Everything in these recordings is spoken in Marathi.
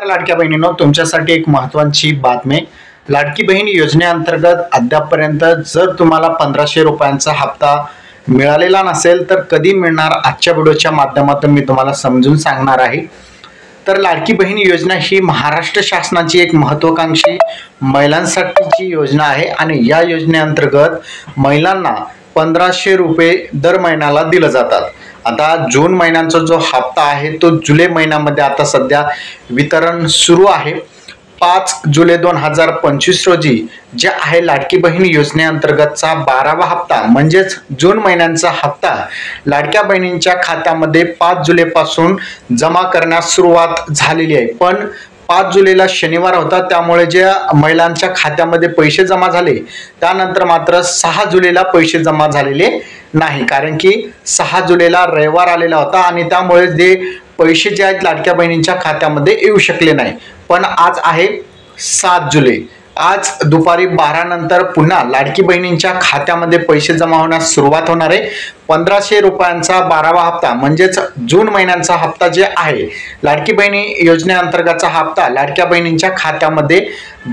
लाडक्या बहिणींनो, तुमच्यासाठी एक महत्त्वाची बातमी। लाडकी बहीण योजनेअंतर्गत अद्यापपर्यंत जर तुम्हाला 1500 रुपयांचा हप्ता मिळालेला नसेल तर कधी मिळणार, आजच्या व्हिडिओच्या माध्यमातून मी तुम्हाला समजून सांगणार आहे। तर लाडकी बहीण योजना ही महाराष्ट्र शासनाची एक महत्त्वाकांक्षी महिलांसाठीची योजना आहे आणि या योजनेअंतर्गत महिलांना 1500 रुपये दर महिन्याला दिले जातात। आता जून महिन्याचा जो हप्ता आहे तो जुलै महिन्यामध्ये आता सध्या वितरण सुरू आहे। 5 जुलै 2025 रोजी जे आहे लाडकी बहीण योजनेअंतर्गतचा 12वा हप्ता म्हणजेच जून महिन्याचा हप्ता लाडक्या बहिणींच्या खात्यामध्ये 5 जुलैपासून जमा करण्यास सुरुवात झालेली आहे। पण 5 जुलैला शनिवार होता, त्यामुळे ज्या महिलांच्या खात्यामध्ये पैसे जमा झाले त्यानंतर मात्र 6 जुलैला पैसे जमा झालेले नाही, कारण की 6 जुलैला रविवार आलेला होता आणि त्यामुळे जे पैसे जे आहेत लाडक्या बहिणींच्या खात्यामध्ये येऊ शकले नाही। पण आज आहे 7 जुलै, आज दुपारी 12 नंतर पुन्हा लाडकी बहिणींच्या खात्यामध्ये पैसे जमा होण्यास सुरुवात होणार आहे। 1500 रुपयांचा 12वा हप्ता म्हणजेच जून महिन्याचा हप्ता जे आहे लाडकी बहिणी योजनेअंतर्गतचा हप्ता लाडक्या बहिणींच्या खात्यामध्ये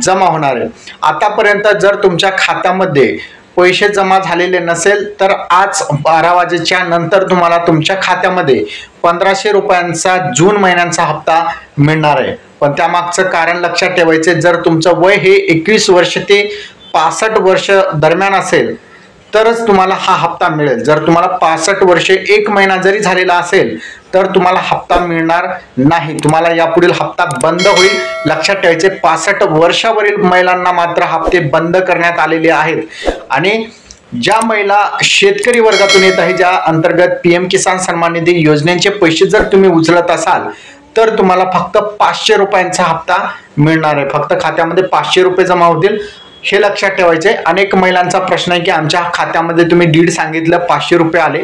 जमा होणार आहे। आतापर्यंत जर तुमच्या खात्यामध्ये पैसे जमा झालेले नसेल तर आज 12 वाजेच्या नंतर तुम्हाला तुमच्या खात्यामध्ये 1500 रुपयांचा जून महिन्याचा हप्ता मिळणार आहे। पण त्यामागचं कारण लक्षात ठेवायचे, जर तुमचं वय हे 21 वर्ष ते 65 वर्ष दरम्यान असेल तरच तुम्हाला हा हप्ता मिळेल। जर तुम्हाला 65 वर्षे 1 महिना जरी झालेला असेल तर तुम्हाला हप्ता मिळणार नाही, तुम्हाला यापुढील हप्ता बंद होईल। लक्षात ठेवायचे 65 वर्षावरील महिलांना मात्र हप्ते बंद करण्यात आलेले आहेत। आणि ज्या महिला शेतकरी वर्गातून येत आहे, ज्या अंतर्गत पीएम किसान सन्मान निधी योजनेचे पैसे जर तुम्ही उचलत असाल तर तुम्हाला फक्त 500 रुपयांचा हप्ता मिळणार आहे। फक्त खात्यामध्ये 500 रुपये जमा होतील, हे लक्षात ठेवायचे। अनेक महिलांचा प्रश्न आहे की आमच्या खात्यामध्ये तुम्ही 1.5 सांगितलं 500 रुपये आले,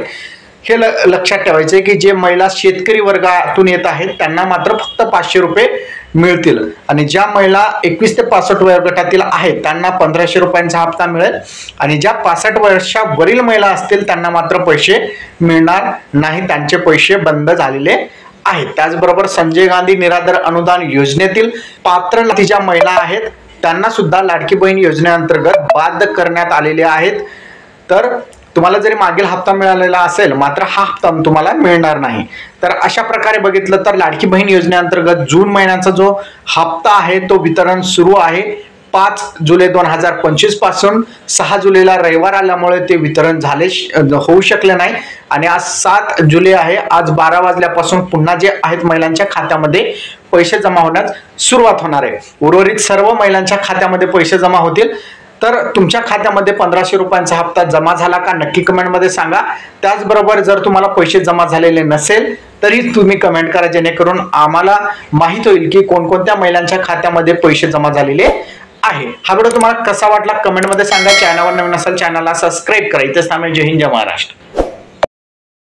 हे लक्षात ठेवायचे की जे महिला शेतकरी वर्गातून येत आहेत त्यांना मात्र फक्त 500 रुपये मिळतील आणि ज्या महिला 21 ते 65 वयोगटातील आहेत त्यांना 1500 रुपयांचा हप्ता मिळेल आणि ज्या 65 वर्षावरील महिला असतील त्यांना मात्र पैसे मिळणार नाही, त्यांचे पैसे बंद झालेले आहेत। त्याचबरोबर संजय गांधी निराधार अनुदान योजनेतील पात्र ज्या महिला आहेत त्यांना सुद्धा लाडकी बहीण योजनेअंतर्गत बाद करण्यात आलेले आहेत। तर तुम्हाला जरी मागील हप्ता मिळालेला असेल मात्र हा हप्ता तुम्हाला मिळणार नाही। तर अशा प्रकारे बघितलं तर लाडकी बहीण योजनेअंतर्गत जून महिन्याचा जो हप्ता आहे तो वितरण सुरू आहे। 5 जुलै 2025 पासून 6 जुलैला रविवार आल्यामुळे ते वितरण होऊ शकले नाही आणि आज 7 जुलै आहे। आज 12 वाजल्यापासून पुन्हा जे आहेत महिलांच्या खात्यामध्ये पैसे जमा होण्यास सुरुवात होणार आहे। उर्वरित सर्व महिलांच्या खात्यामध्ये पैसे जमा होतील। तर तुमच्या खात्यामध्ये 1500 रुपयांचा हप्ता जमा झाला का नक्की कमेंटमध्ये सांगा। त्याचबरोबर जर तुम्हाला पैसे जमा झालेले नसेल तरी तुम्ही कमेंट करा, जेणेकरून आम्हाला माहित होईल की कोणकोणत्या महिलांच्या खात्यामध्ये पैसे जमा झालेले आहे। हा व्हिडिओ तुम्हाला कसा वाटला कमेंटमध्ये सांगा। चॅनलवर नवीन असाल चॅनलला सबस्क्राइब करा। इथेच थांबेल। जय हिंद, जय महाराष्ट्र।